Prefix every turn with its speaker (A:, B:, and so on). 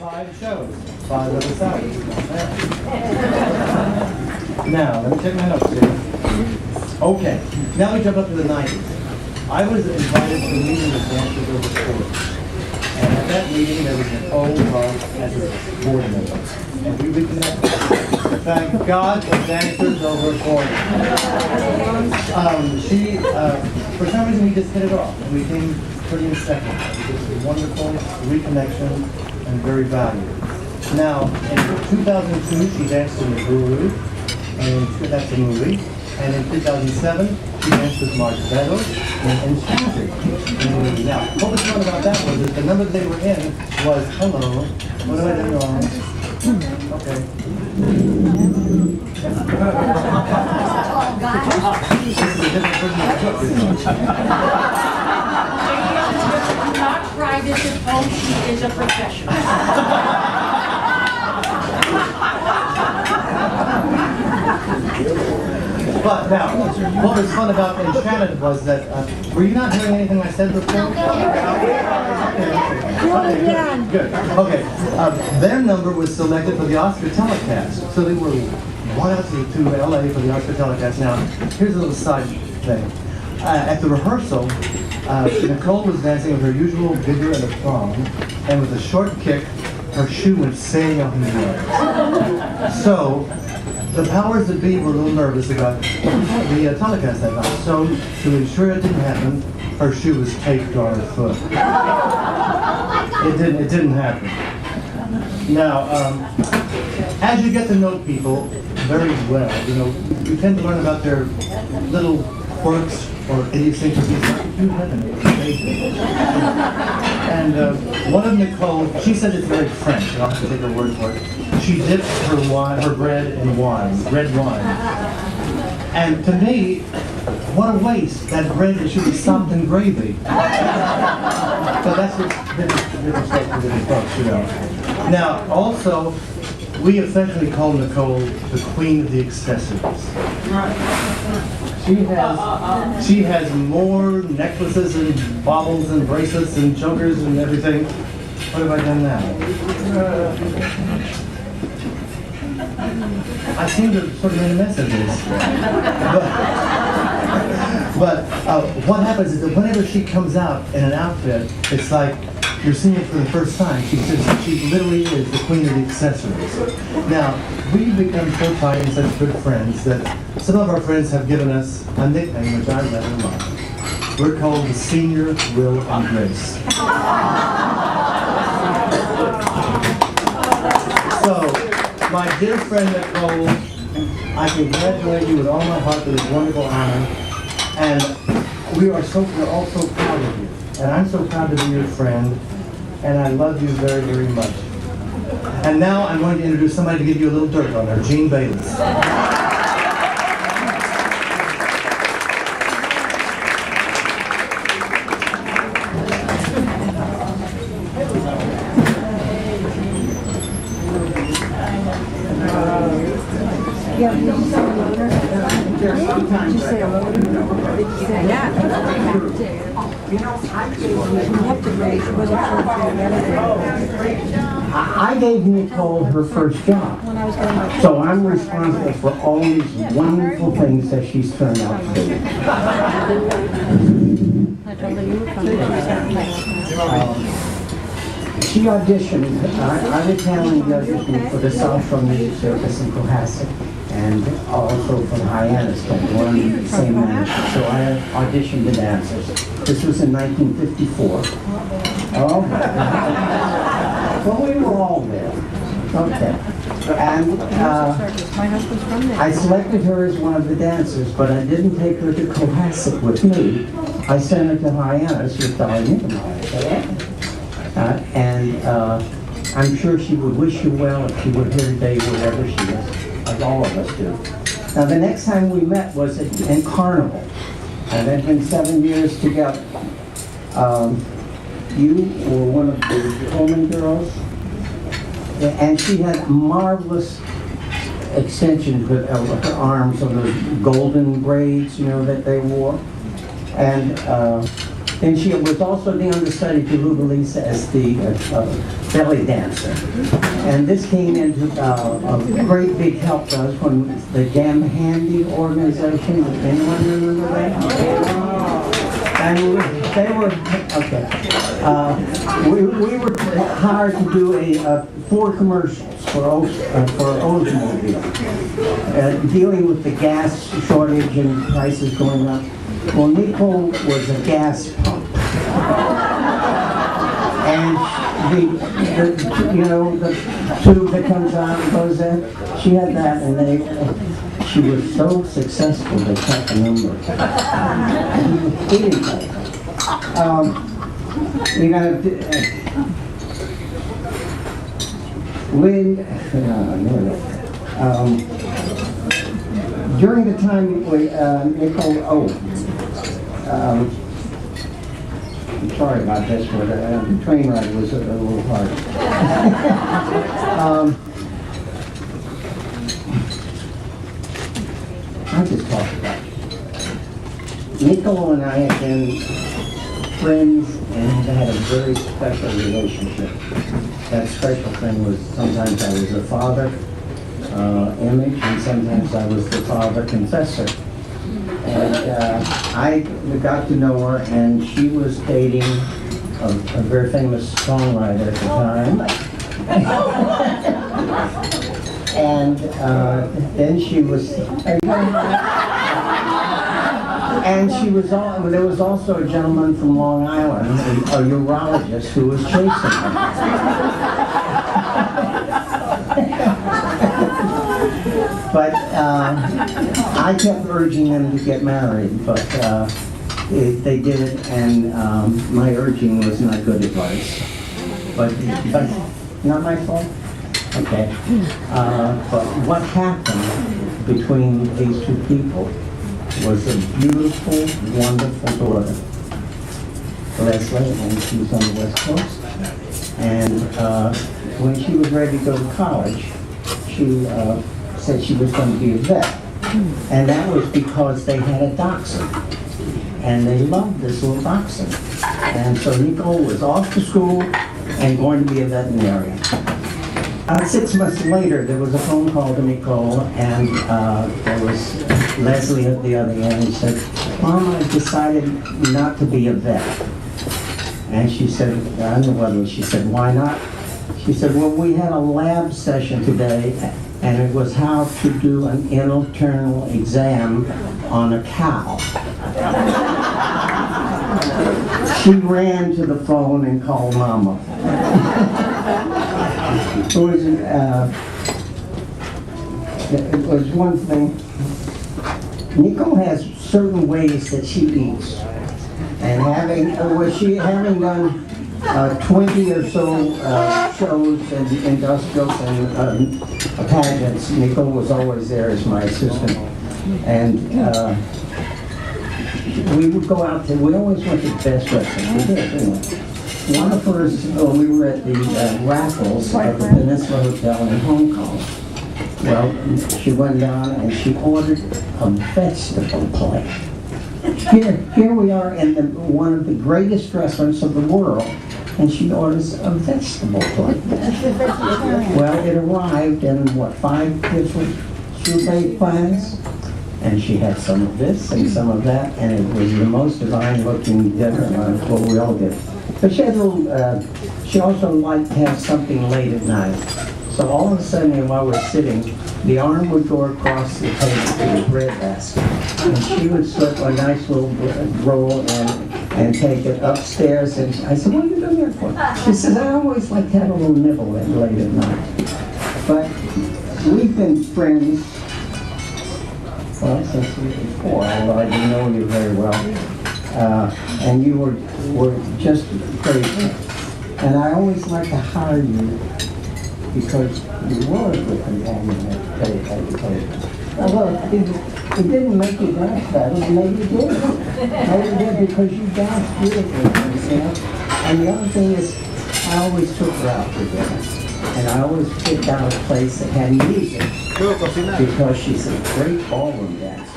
A: 5 shows, 5 other sides. Now, let me check my notes here. Okay, now we jump up to the 90s. I was invited to a meeting with dancers over sports. And at that meeting, there was Nicole Barth as a board member. And we reconnected. Thank God for dancers over sports. For some reason, we just hit it off. And we became pretty inseparable. It was a wonderful reconnection and very valued. Now, in 2002, she danced in The Guru, and that's a movie. And in 2007, she danced with Mark Beddoes in Enchanted. Now, what was fun about that was that the number they were in was Hello, what have I done wrong? Okay.
B: Not try this at home, she is a professional.
A: But now, what was fun about Enchanted was that, were you not hearing anything I said before? Good. Okay. Their number was selected for the Oscar telecast. So they were wild to LA for the Oscar telecast. Now, here's a little side thing. At the rehearsal, Nicole was dancing with her usual vigor and aplomb, and with a short kick, her shoe went sailing up in the air. So, the powers that be were a little nervous about the telecast that night. So, to ensure it didn't happen, her shoe was taped on her foot. It didn't happen. Now, as you get to know people very well, you tend to learn about their little quirks or idiosyncrasies. You have an idiosyncrasy. And one of Nicole, she said it's very French, and I'll have to take her word for it. She dips her bread in wine, red wine. And to me, what a waste. That bread should be sopped in gravy. So that's what's different folks, Now, also, we affectionately call Nicole the queen of the accessories. She has more necklaces and baubles and bracelets and chokers and everything. What have I done now? I seem to sort of made a mess of this. But what happens is that whenever she comes out in an outfit, it's like you're seeing it for the first time. She literally is the queen of the accessories. Now, we've become so tight and such good friends that some of our friends have given us a nickname, which I rather like. We're called the Senior Will and Grace. So, my dear friend Nicole, I congratulate you with all my heart for this wonderful honor. And we're all so proud of you. And I'm so proud to be your friend. And I love you very, very much. And now I'm going to introduce somebody to give you a little dirt on her, Gene Bayliss.
C: I gave Nicole her first job, so I'm responsible for all these wonderful things that she's turned out to do. She auditioned, I was handling the audition for the South Shore Music Circus in Cohasset, and also for the Hyannis, but one the same manager. So I auditioned the dancers. This was in 1954. Oh, well, we were all there. Okay. And I selected her as one of the dancers, but I didn't take her to Cohasset with me. I sent her to Hyannis with Darlene and I'm sure she would wish you well if she were here today, wherever she is, like all of us do. Now, the next time we met was in Carnival, and it had been 7 years together. You were one of the Pullman girls, and she had marvelous extensions with her arms of those golden braids, that they wore. And she was also the understudy to Lou Belisa as the belly dancer. And this came into a great big help to us when the Jam Handy organization, anyone remember that? And they were, okay. We were hired to do 4 commercials for Oldsmobile, dealing with the gas shortage and prices going up. Well, Nicole was a gas pump. And the tube that comes out and goes in, she had that, and she was so successful they cut the number. Anyway, we got Lynn. During the time Nicole, I'm sorry about this, but the train ride was a little hard. I'll just talk about it. Nicole and I have been friends and have had a very special relationship. That special thing was sometimes I was the father image, and sometimes I was the father confessor. And I got to know her, and she was dating a very famous songwriter at the time. And then she was, and there was also a gentleman from Long Island, a urologist, who was chasing her. But I kept urging them to get married, but they didn't, and my urging was not good advice. But not my fault? Okay. But what happened between these 2 people was a beautiful, wonderful daughter, Leslie, and she was on the West Coast. And when she was ready to go to college, she said she was going to be a vet. And that was because they had a dachshund. And they loved this little dachshund. And so Nicole was off to school and going to be a veterinarian. 6 months later, there was a phone call to Nicole, and there was Leslie at the other end, and said, "Mom, I've decided not to be a vet." And she said, I don't know whether she said, "Why not?" She said, "Well, we had a lab session today, and it was how to do an internal exam on a cow." She ran to the phone and called Mama. It was one thing. Nicole has certain ways that she eats, and having done 20 or so shows and industrials and pageants, Nicole was always there as my assistant, and we would go out we always went to the best restaurants. We did, didn't we? One of hers, we were at the Raffles at the Peninsula Hotel in Hong Kong. Well, she went down and she ordered a vegetable plate. Here we are in one of the greatest restaurants of the world, and she orders a vegetable plate. Well, it arrived in, 5 different souffle plans? And she had some of this and some of that, and it was the most divine-looking dinner. Well, we all did. But she had she also liked to have something late at night. So all of a sudden, while we're sitting, the arm would go across the table to the bread basket, and she would slip a nice little roll and take it upstairs. And I said, "What are you doing that for?" She says, "I always like to have a little nibble late at night." But we've been friends, well, since we were 4, although I didn't know you very well. And you were just crazy. And I always like to hire you because you were a good companion at education. Although it didn't make you dance better, maybe it did. Maybe it did because you danced beautifully, you know? And the other thing is, I always took her out for dinner. And I always picked out a place that had music because she's a great ballroom dancer.